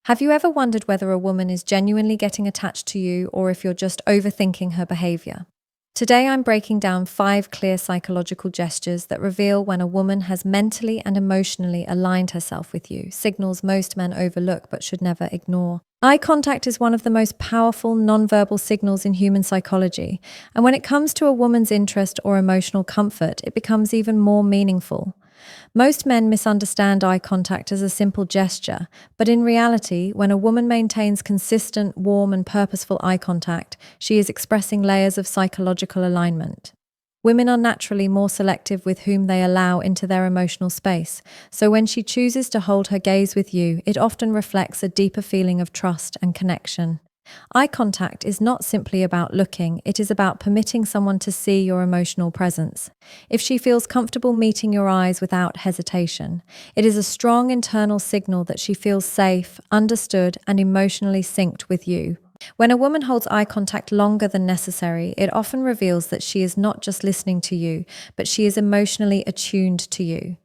Have you ever wondered whether a woman is genuinely getting attached to you or if you're just overthinking her behavior? Today, I'm breaking down 5 clear psychological gestures that reveal when a woman has mentally and emotionally aligned herself with you, signals most men overlook but should never ignore. Eye contact is one of the most powerful nonverbal signals in human psychology, and when it comes to a woman's interest or emotional comfort, it becomes even more meaningful. Most men misunderstand eye contact as a simple gesture, but in reality, when a woman maintains consistent, warm, and purposeful eye contact, she is expressing layers of psychological alignment. Women are naturally more selective with whom they allow into their emotional space, so when she chooses to hold her gaze with you, it often reflects a deeper feeling of trust and connection. Eye contact is not simply about looking, it is about permitting someone to see your emotional presence. If she feels comfortable meeting your eyes without hesitation, it is a strong internal signal that she feels safe, understood, and emotionally synced with you. When a woman holds eye contact longer than necessary, it often reveals that she is not just listening to you, but she is emotionally attuned to you.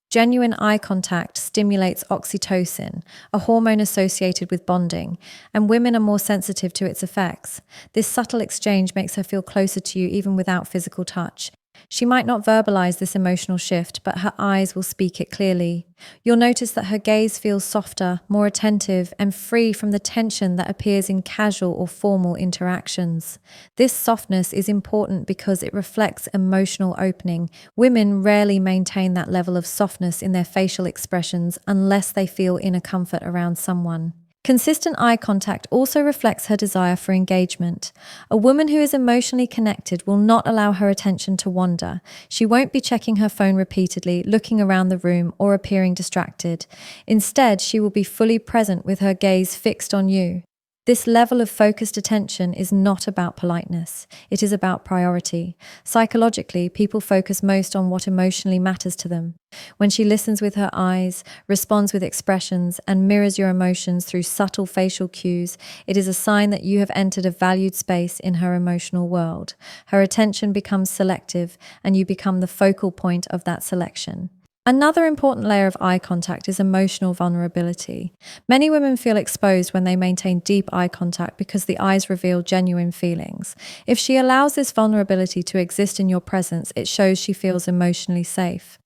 Genuine eye contact stimulates oxytocin, a hormone associated with bonding, and women are more sensitive to its effects. This subtle exchange makes her feel closer to you even without physical touch. She might not verbalize this emotional shift, but her eyes will speak it clearly. You'll notice that her gaze feels softer, more attentive, and free from the tension that appears in casual or formal interactions. This softness is important because it reflects emotional opening. Women rarely maintain that level of softness in their facial expressions unless they feel inner comfort around someone. Consistent eye contact also reflects her desire for engagement. A woman who is emotionally connected will not allow her attention to wander. She won't be checking her phone repeatedly, looking around the room, or appearing distracted. Instead, she will be fully present with her gaze fixed on you. This level of focused attention is not about politeness. It is about priority. Psychologically, people focus most on what emotionally matters to them. When she listens with her eyes, responds with expressions, and mirrors your emotions through subtle facial cues, it is a sign that you have entered a valued space in her emotional world. Her attention becomes selective, and you become the focal point of that selection. Another important layer of eye contact is emotional vulnerability. Many women feel exposed when they maintain deep eye contact because the eyes reveal genuine feelings. If she allows this vulnerability to exist in your presence, it shows she feels emotionally safe.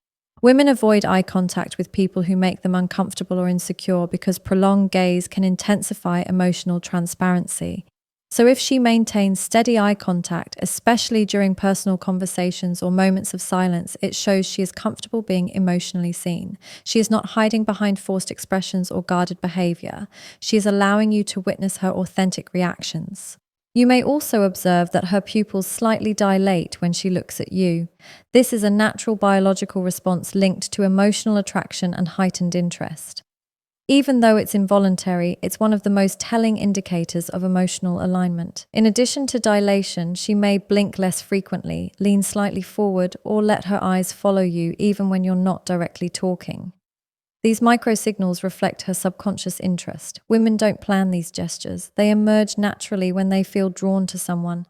Women avoid eye contact with people who make them uncomfortable or insecure because prolonged gaze can intensify emotional transparency. So if she maintains steady eye contact, especially during personal conversations or moments of silence, it shows she is comfortable being emotionally seen. She is not hiding behind forced expressions or guarded behavior. She is allowing you to witness her authentic reactions. You may also observe that her pupils slightly dilate when she looks at you. This is a natural biological response linked to emotional attraction and heightened interest. Even though it's involuntary, it's one of the most telling indicators of emotional alignment. In addition to dilation, she may blink less frequently, lean slightly forward, or let her eyes follow you even when you're not directly talking. These microsignals reflect her subconscious interest. Women don't plan these gestures. They emerge naturally when they feel drawn to someone.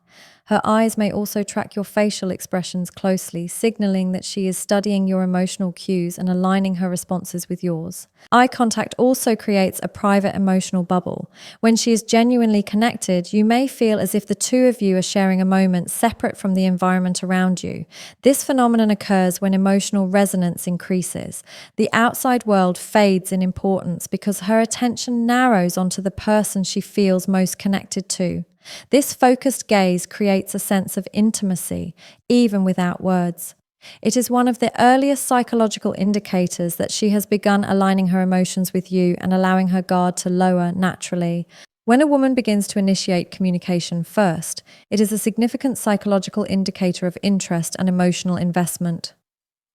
Her eyes may also track your facial expressions closely, signaling that she is studying your emotional cues and aligning her responses with yours. Eye contact also creates a private emotional bubble. When she is genuinely connected, you may feel as if the two of you are sharing a moment separate from the environment around you. This phenomenon occurs when emotional resonance increases. The outside world fades in importance because her attention narrows onto the person she feels most connected to. This focused gaze creates a sense of intimacy, even without words. It is one of the earliest psychological indicators that she has begun aligning her emotions with you and allowing her guard to lower naturally. When a woman begins to initiate communication first, it is a significant psychological indicator of interest and emotional investment.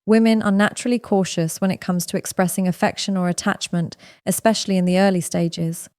Women are naturally cautious when it comes to expressing affection or attachment, especially in the early stages.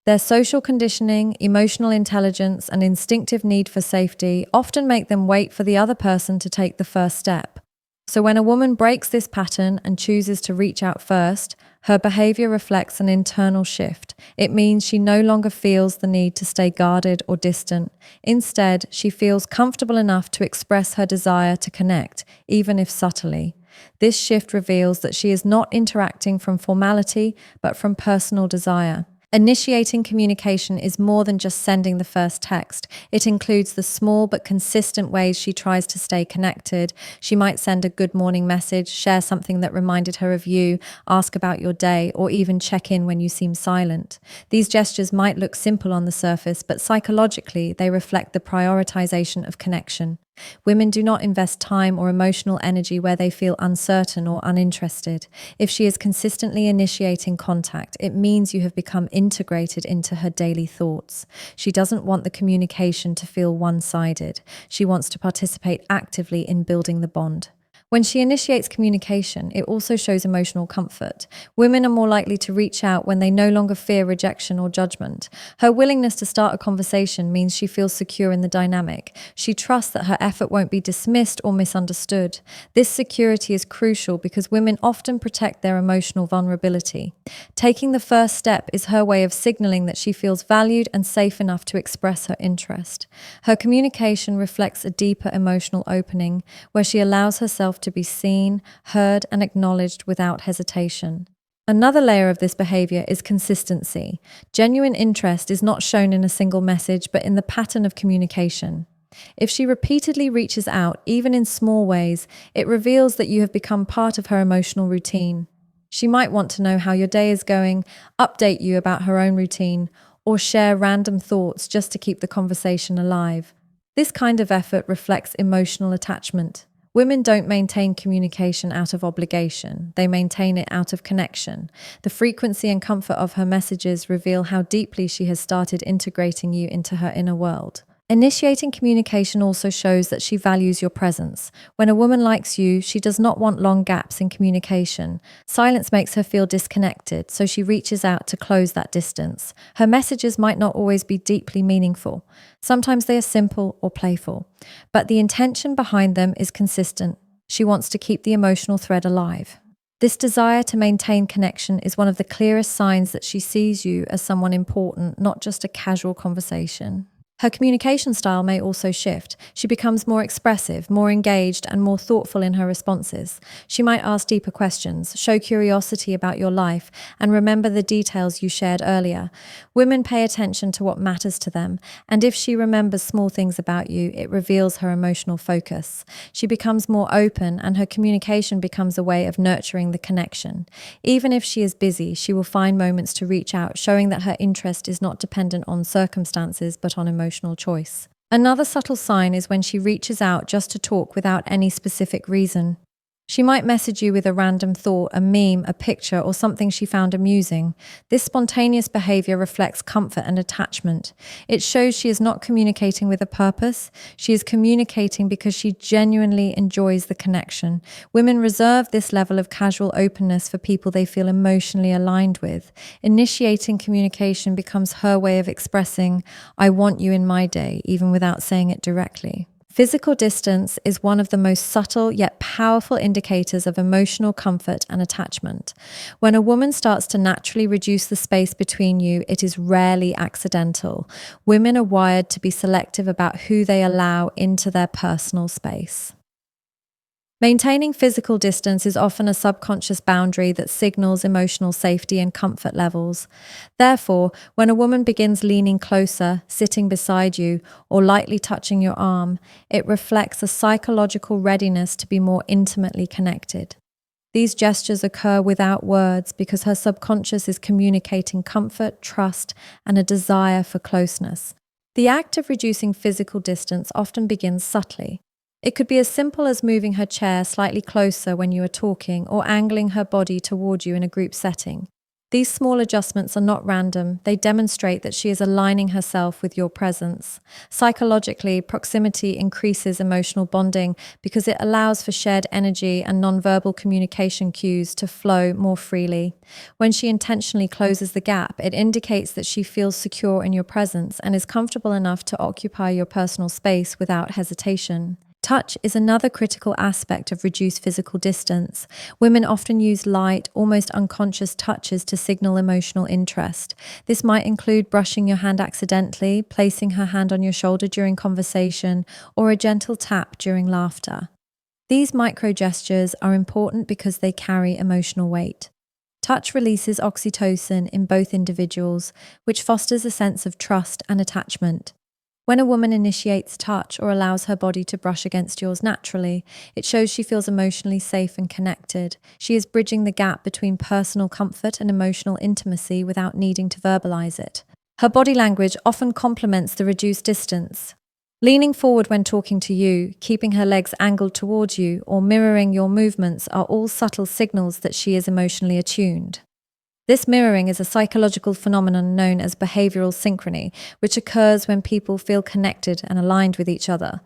Their social conditioning, emotional intelligence, and instinctive need for safety often make them wait for the other person to take the first step. So when a woman breaks this pattern and chooses to reach out first, her behavior reflects an internal shift. It means she no longer feels the need to stay guarded or distant. Instead, she feels comfortable enough to express her desire to connect, even if subtly. This shift reveals that she is not interacting from formality, but from personal desire. Initiating communication is more than just sending the first text. It includes the small but consistent ways she tries to stay connected. She might send a good morning message, share something that reminded her of you, ask about your day, or even check in when you seem silent. These gestures might look simple on the surface, but psychologically, they reflect the prioritization of connection. Women do not invest time or emotional energy where they feel uncertain or uninterested. If she is consistently initiating contact, it means you have become integrated into her daily thoughts. She doesn't want the communication to feel one-sided. She wants to participate actively in building the bond. When she initiates communication, it also shows emotional comfort. Women are more likely to reach out when they no longer fear rejection or judgment. Her willingness to start a conversation means she feels secure in the dynamic. She trusts that her effort won't be dismissed or misunderstood. This security is crucial because women often protect their emotional vulnerability. Taking the first step is her way of signaling that she feels valued and safe enough to express her interest. Her communication reflects a deeper emotional opening where she allows herself to be seen, heard, and acknowledged without hesitation. Another layer of this behavior is consistency. Genuine interest is not shown in a single message, but in the pattern of communication. If she repeatedly reaches out, even in small ways, it reveals that you have become part of her emotional routine. She might want to know how your day is going, update you about her own routine, or share random thoughts just to keep the conversation alive. This kind of effort reflects emotional attachment. Women don't maintain communication out of obligation. They maintain it out of connection. The frequency and comfort of her messages reveal how deeply she has started integrating you into her inner world. Initiating communication also shows that she values your presence. When a woman likes you, she does not want long gaps in communication. Silence makes her feel disconnected, so she reaches out to close that distance. Her messages might not always be deeply meaningful. Sometimes they are simple or playful, but the intention behind them is consistent. She wants to keep the emotional thread alive. This desire to maintain connection is one of the clearest signs that she sees you as someone important, not just a casual conversation. Her communication style may also shift. She becomes more expressive, more engaged, and more thoughtful in her responses. She might ask deeper questions, show curiosity about your life, and remember the details you shared earlier. Women pay attention to what matters to them, and if she remembers small things about you, it reveals her emotional focus. She becomes more open, and her communication becomes a way of nurturing the connection. Even if she is busy, she will find moments to reach out, showing that her interest is not dependent on circumstances, but on emotional choice. Another subtle sign is when she reaches out just to talk without any specific reason. She might message you with a random thought, a meme, a picture, or something she found amusing. This spontaneous behavior reflects comfort and attachment. It shows she is not communicating with a purpose. She is communicating because she genuinely enjoys the connection. Women reserve this level of casual openness for people they feel emotionally aligned with. Initiating communication becomes her way of expressing, "I want you in my day," even without saying it directly. Physical distance is one of the most subtle yet powerful indicators of emotional comfort and attachment. When a woman starts to naturally reduce the space between you, it is rarely accidental. Women are wired to be selective about who they allow into their personal space. Maintaining physical distance is often a subconscious boundary that signals emotional safety and comfort levels. Therefore, when a woman begins leaning closer, sitting beside you, or lightly touching your arm, it reflects a psychological readiness to be more intimately connected. These gestures occur without words because her subconscious is communicating comfort, trust, and a desire for closeness. The act of reducing physical distance often begins subtly. It could be as simple as moving her chair slightly closer when you are talking or angling her body toward you in a group setting. These small adjustments are not random. They demonstrate that she is aligning herself with your presence. Psychologically, proximity increases emotional bonding because it allows for shared energy and nonverbal communication cues to flow more freely. When she intentionally closes the gap, it indicates that she feels secure in your presence and is comfortable enough to occupy your personal space without hesitation. Touch is another critical aspect of reduced physical distance. Women often use light, almost unconscious touches to signal emotional interest. This might include brushing your hand accidentally, placing her hand on your shoulder during conversation, or a gentle tap during laughter. These micro gestures are important because they carry emotional weight. Touch releases oxytocin in both individuals, which fosters a sense of trust and attachment. When a woman initiates touch or allows her body to brush against yours naturally, it shows she feels emotionally safe and connected. She is bridging the gap between personal comfort and emotional intimacy without needing to verbalize it. Her body language often complements the reduced distance. Leaning forward when talking to you, keeping her legs angled towards you, or mirroring your movements are all subtle signals that she is emotionally attuned. This mirroring is a psychological phenomenon known as behavioral synchrony, which occurs when people feel connected and aligned with each other.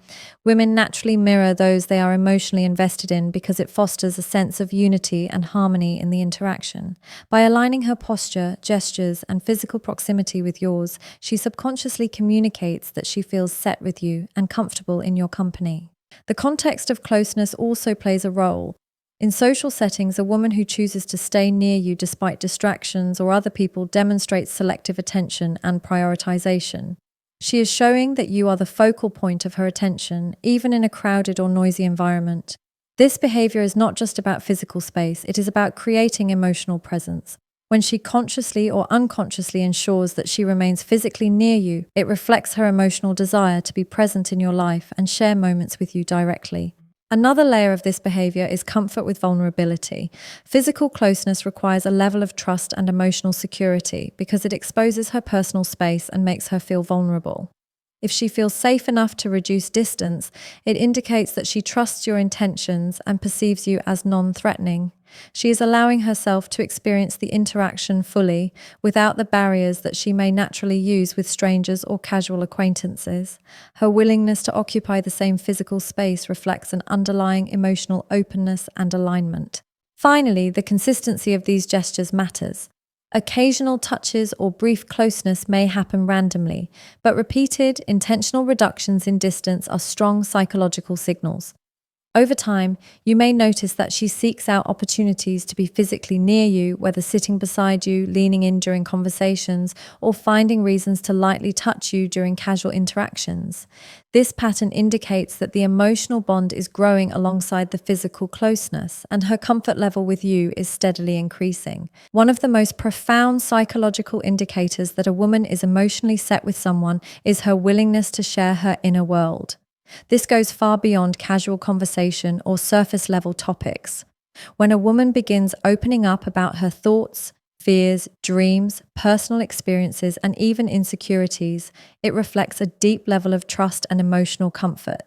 Women naturally mirror those they are emotionally invested in because it fosters a sense of unity and harmony in the interaction. By aligning her posture, gestures, and physical proximity with yours, she subconsciously communicates that she feels set with you and comfortable in your company. The context of closeness also plays a role. In social settings, a woman who chooses to stay near you despite distractions or other people demonstrates selective attention and prioritization. She is showing that you are the focal point of her attention, even in a crowded or noisy environment. This behavior is not just about physical space, it is about creating emotional presence. When she consciously or unconsciously ensures that she remains physically near you, it reflects her emotional desire to be present in your life and share moments with you directly. Another layer of this behavior is comfort with vulnerability. Physical closeness requires a level of trust and emotional security because it exposes her personal space and makes her feel vulnerable. If she feels safe enough to reduce distance, it indicates that she trusts your intentions and perceives you as non-threatening. She is allowing herself to experience the interaction fully, without the barriers that she may naturally use with strangers or casual acquaintances. Her willingness to occupy the same physical space reflects an underlying emotional openness and alignment. Finally, the consistency of these gestures matters. Occasional touches or brief closeness may happen randomly, but repeated, intentional reductions in distance are strong psychological signals. Over time, you may notice that she seeks out opportunities to be physically near you, whether sitting beside you, leaning in during conversations, or finding reasons to lightly touch you during casual interactions. This pattern indicates that the emotional bond is growing alongside the physical closeness, and her comfort level with you is steadily increasing. One of the most profound psychological indicators that a woman is emotionally set with someone is her willingness to share her inner world. This goes far beyond casual conversation or surface-level topics. When a woman begins opening up about her thoughts, fears, dreams, personal experiences, and even insecurities, it reflects a deep level of trust and emotional comfort.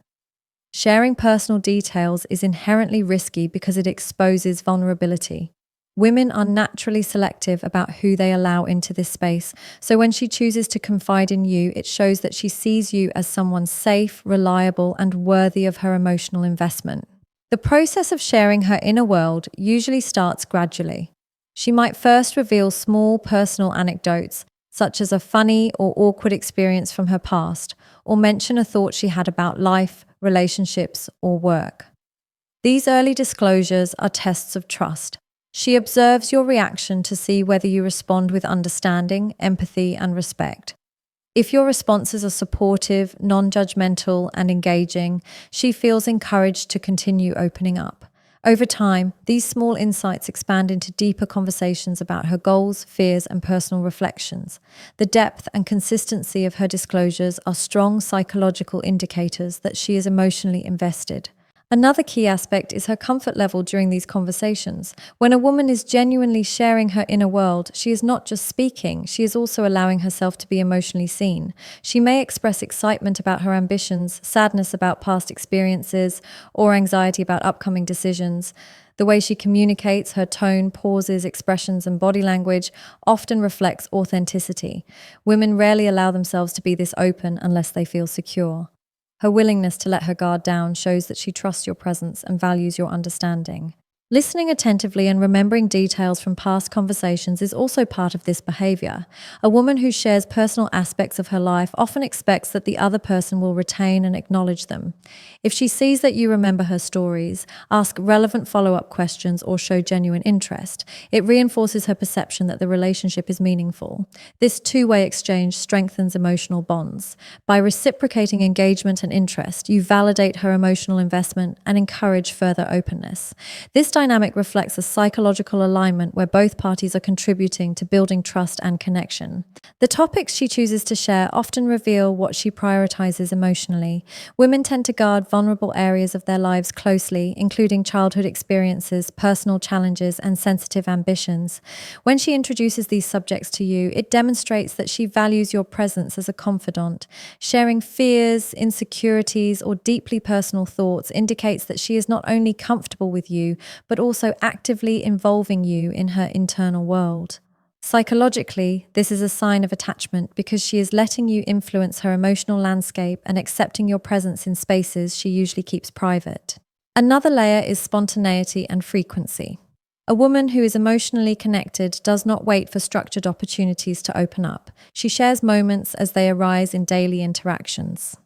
Sharing personal details is inherently risky because it exposes vulnerability. Women are naturally selective about who they allow into this space, so when she chooses to confide in you, it shows that she sees you as someone safe, reliable, and worthy of her emotional investment. The process of sharing her inner world usually starts gradually. She might first reveal small personal anecdotes, such as a funny or awkward experience from her past, or mention a thought she had about life, relationships, or work. These early disclosures are tests of trust. She observes your reaction to see whether you respond with understanding, empathy, and respect. If your responses are supportive, non-judgmental, and engaging, she feels encouraged to continue opening up. Over time, these small insights expand into deeper conversations about her goals, fears, and personal reflections. The depth and consistency of her disclosures are strong psychological indicators that she is emotionally invested. Another key aspect is her comfort level during these conversations. When a woman is genuinely sharing her inner world, she is not just speaking, she is also allowing herself to be emotionally seen. She may express excitement about her ambitions, sadness about past experiences, or anxiety about upcoming decisions. The way she communicates, her tone, pauses, expressions, and body language often reflects authenticity. Women rarely allow themselves to be this open unless they feel secure. Her willingness to let her guard down shows that she trusts your presence and values your understanding. Listening attentively and remembering details from past conversations is also part of this behavior. A woman who shares personal aspects of her life often expects that the other person will retain and acknowledge them. If she sees that you remember her stories, ask relevant follow-up questions, or show genuine interest, it reinforces her perception that the relationship is meaningful. This two-way exchange strengthens emotional bonds. By reciprocating engagement and interest, you validate her emotional investment and encourage further openness. This dynamic reflects a psychological alignment where both parties are contributing to building trust and connection. The topics she chooses to share often reveal what she prioritizes emotionally. Women tend to guard vulnerable areas of their lives closely, including childhood experiences, personal challenges, and sensitive ambitions. When she introduces these subjects to you, it demonstrates that she values your presence as a confidant. Sharing fears, insecurities, or deeply personal thoughts indicates that she is not only comfortable with you, but also actively involving you in her internal world. Psychologically, this is a sign of attachment because she is letting you influence her emotional landscape and accepting your presence in spaces she usually keeps private. Another layer is spontaneity and frequency. A woman who is emotionally connected does not wait for structured opportunities to open up. She shares moments as they arise in daily interactions.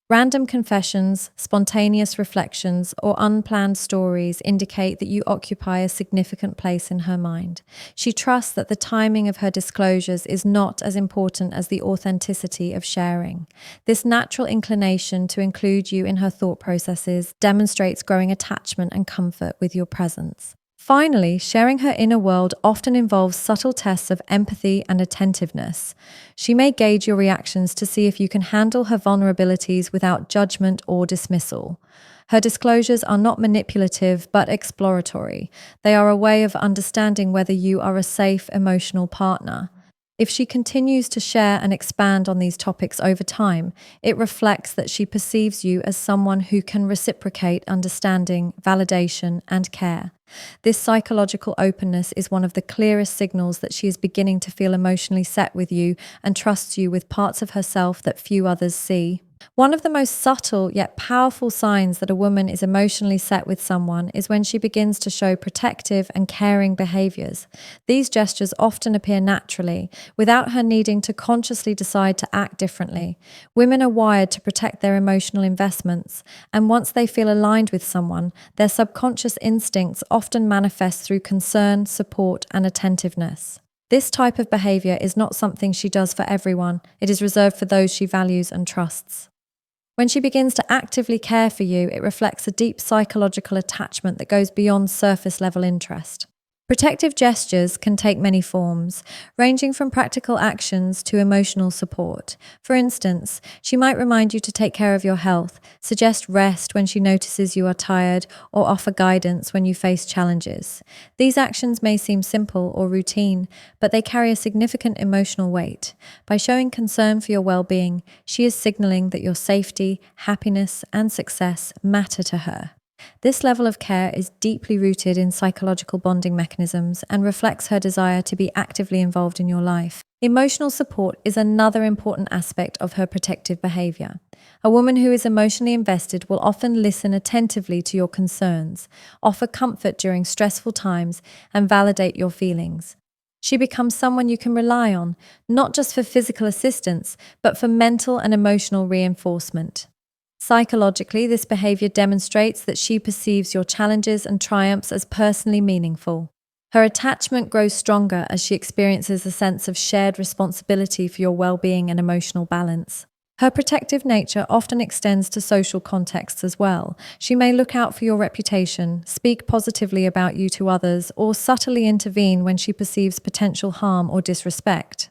Random confessions, spontaneous reflections, or unplanned stories indicate that you occupy a significant place in her mind. She trusts that the timing of her disclosures is not as important as the authenticity of sharing. This natural inclination to include you in her thought processes demonstrates growing attachment and comfort with your presence. Finally, sharing her inner world often involves subtle tests of empathy and attentiveness. She may gauge your reactions to see if you can handle her vulnerabilities without judgment or dismissal. Her disclosures are not manipulative but exploratory. They are a way of understanding whether you are a safe emotional partner. If she continues to share and expand on these topics over time, it reflects that she perceives you as someone who can reciprocate understanding, validation, and care. This psychological openness is one of the clearest signals that she is beginning to feel emotionally set with you and trusts you with parts of herself that few others see. One of the most subtle yet powerful signs that a woman is emotionally set with someone is when she begins to show protective and caring behaviors. These gestures often appear naturally, without her needing to consciously decide to act differently. Women are wired to protect their emotional investments, and once they feel aligned with someone, their subconscious instincts often manifest through concern, support, and attentiveness. This type of behavior is not something she does for everyone. It is reserved for those she values and trusts. When she begins to actively care for you, it reflects a deep psychological attachment that goes beyond surface level interest. Protective gestures can take many forms, ranging from practical actions to emotional support. For instance, she might remind you to take care of your health, suggest rest when she notices you are tired, or offer guidance when you face challenges. These actions may seem simple or routine, but they carry a significant emotional weight. By showing concern for your well-being, she is signaling that your safety, happiness, and success matter to her. This level of care is deeply rooted in psychological bonding mechanisms and reflects her desire to be actively involved in your life. Emotional support is another important aspect of her protective behavior. A woman who is emotionally invested will often listen attentively to your concerns, offer comfort during stressful times, and validate your feelings. She becomes someone you can rely on, not just for physical assistance, but for mental and emotional reinforcement. Psychologically, this behavior demonstrates that she perceives your challenges and triumphs as personally meaningful. Her attachment grows stronger as she experiences a sense of shared responsibility for your well-being and emotional balance. Her protective nature often extends to social contexts as well. She may look out for your reputation, speak positively about you to others, or subtly intervene when she perceives potential harm or disrespect.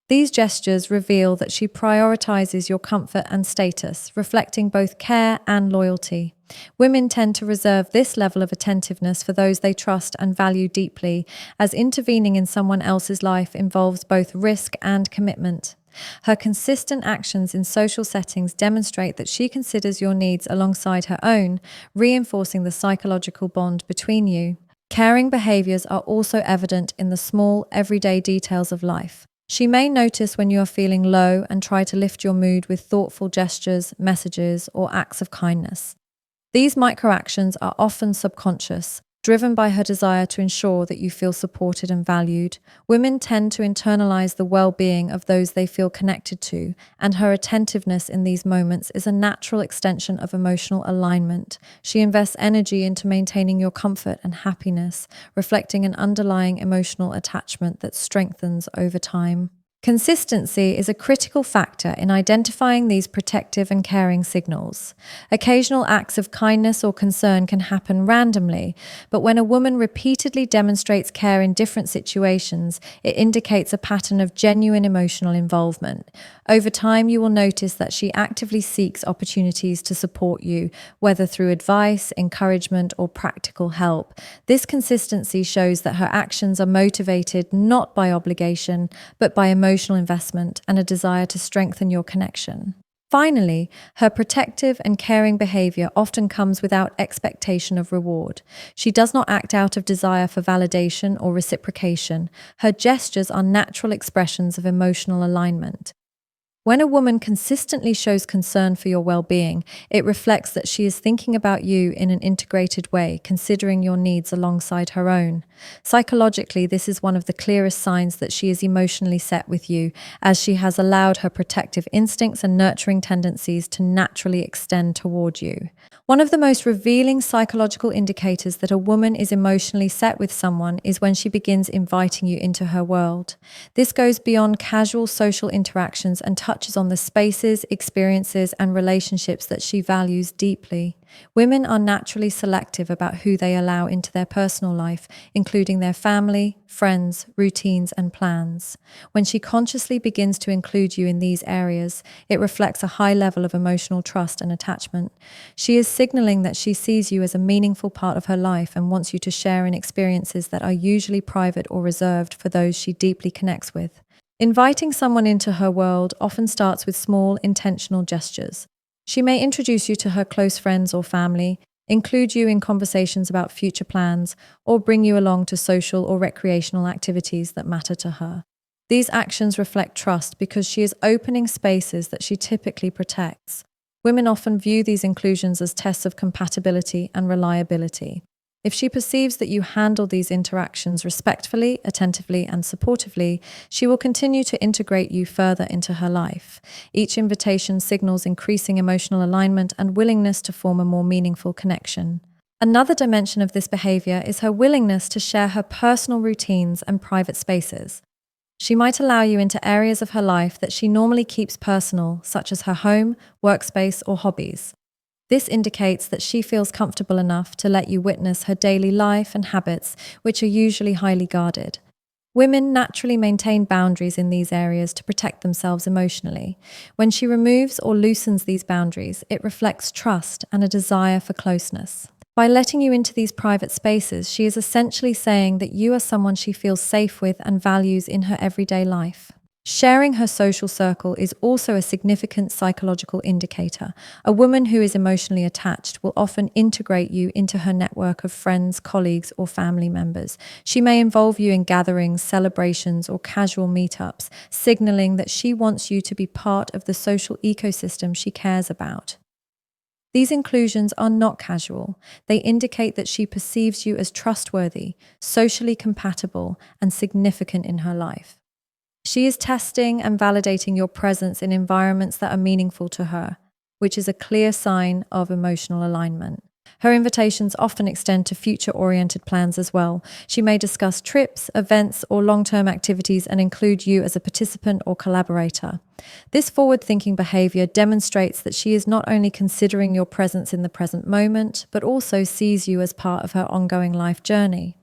These gestures reveal that she prioritizes your comfort and status, reflecting both care and loyalty. Women tend to reserve this level of attentiveness for those they trust and value deeply, as intervening in someone else's life involves both risk and commitment. Her consistent actions in social settings demonstrate that she considers your needs alongside her own, reinforcing the psychological bond between you. Caring behaviors are also evident in the small, everyday details of life. She may notice when you are feeling low and try to lift your mood with thoughtful gestures, messages, or acts of kindness. These microactions are often subconscious, driven by her desire to ensure that you feel supported and valued. Women tend to internalize the well-being of those they feel connected to, and her attentiveness in these moments is a natural extension of emotional alignment. She invests energy into maintaining your comfort and happiness, reflecting an underlying emotional attachment that strengthens over time. Consistency is a critical factor in identifying these protective and caring signals. Occasional acts of kindness or concern can happen randomly, but when a woman repeatedly demonstrates care in different situations, it indicates a pattern of genuine emotional involvement. Over time, you will notice that she actively seeks opportunities to support you, whether through advice, encouragement, or practical help. This consistency shows that her actions are motivated not by obligation, but by emotional investment and a desire to strengthen your connection. Finally, her protective and caring behavior often comes without expectation of reward. She does not act out of desire for validation or reciprocation. Her gestures are natural expressions of emotional alignment. When a woman consistently shows concern for your well-being, it reflects that she is thinking about you in an integrated way, considering your needs alongside her own. Psychologically, this is one of the clearest signs that she is emotionally set with you, as she has allowed her protective instincts and nurturing tendencies to naturally extend toward you. One of the most revealing psychological indicators that a woman is emotionally set with someone is when she begins inviting you into her world. This goes beyond casual social interactions and touches on the spaces, experiences, and relationships that she values deeply. Women are naturally selective about who they allow into their personal life, including their family, friends, routines, and plans. When she consciously begins to include you in these areas, it reflects a high level of emotional trust and attachment. She is signaling that she sees you as a meaningful part of her life and wants you to share in experiences that are usually private or reserved for those she deeply connects with. Inviting someone into her world often starts with small, intentional gestures. She may introduce you to her close friends or family, include you in conversations about future plans, or bring you along to social or recreational activities that matter to her. These actions reflect trust because she is opening spaces that she typically protects. Women often view these inclusions as tests of compatibility and reliability. If she perceives that you handle these interactions respectfully, attentively, and supportively, she will continue to integrate you further into her life. Each invitation signals increasing emotional alignment and willingness to form a more meaningful connection. Another dimension of this behavior is her willingness to share her personal routines and private spaces. She might allow you into areas of her life that she normally keeps personal, such as her home, workspace, or hobbies. This indicates that she feels comfortable enough to let you witness her daily life and habits, which are usually highly guarded. Women naturally maintain boundaries in these areas to protect themselves emotionally. When she removes or loosens these boundaries, it reflects trust and a desire for closeness. By letting you into these private spaces, she is essentially saying that you are someone she feels safe with and values in her everyday life. Sharing her social circle is also a significant psychological indicator. A woman who is emotionally attached will often integrate you into her network of friends, colleagues, or family members. She may involve you in gatherings, celebrations, or casual meetups, signaling that she wants you to be part of the social ecosystem she cares about. These inclusions are not casual. They indicate that she perceives you as trustworthy, socially compatible, and significant in her life. She is testing and validating your presence in environments that are meaningful to her, which is a clear sign of emotional alignment. Her invitations often extend to future-oriented plans as well. She may discuss trips, events, or long-term activities and include you as a participant or collaborator. This forward-thinking behavior demonstrates that she is not only considering your presence in the present moment, but also sees you as part of her ongoing life journey.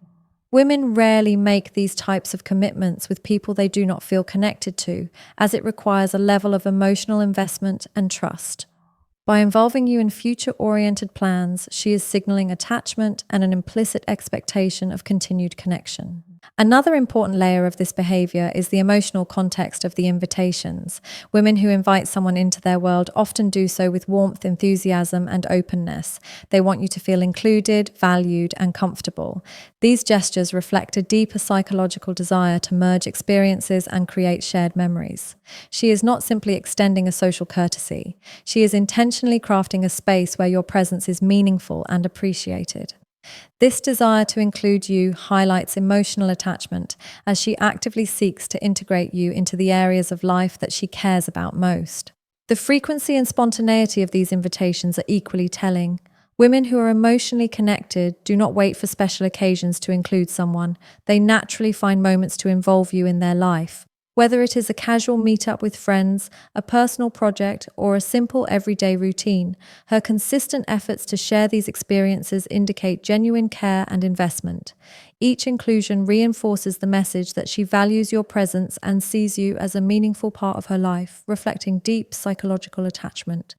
Women rarely make these types of commitments with people they do not feel connected to, as it requires a level of emotional investment and trust. By involving you in future-oriented plans, she is signaling attachment and an implicit expectation of continued connection. Another important layer of this behavior is the emotional context of the invitations. Women who invite someone into their world often do so with warmth, enthusiasm, and openness. They want you to feel included, valued, and comfortable. These gestures reflect a deeper psychological desire to merge experiences and create shared memories. She is not simply extending a social courtesy. She is intentionally crafting a space where your presence is meaningful and appreciated. This desire to include you highlights emotional attachment as she actively seeks to integrate you into the areas of life that she cares about most. The frequency and spontaneity of these invitations are equally telling. Women who are emotionally connected do not wait for special occasions to include someone. They naturally find moments to involve you in their life. Whether it is a casual meetup with friends, a personal project, or a simple everyday routine, her consistent efforts to share these experiences indicate genuine care and investment. Each inclusion reinforces the message that she values your presence and sees you as a meaningful part of her life, reflecting deep psychological attachment.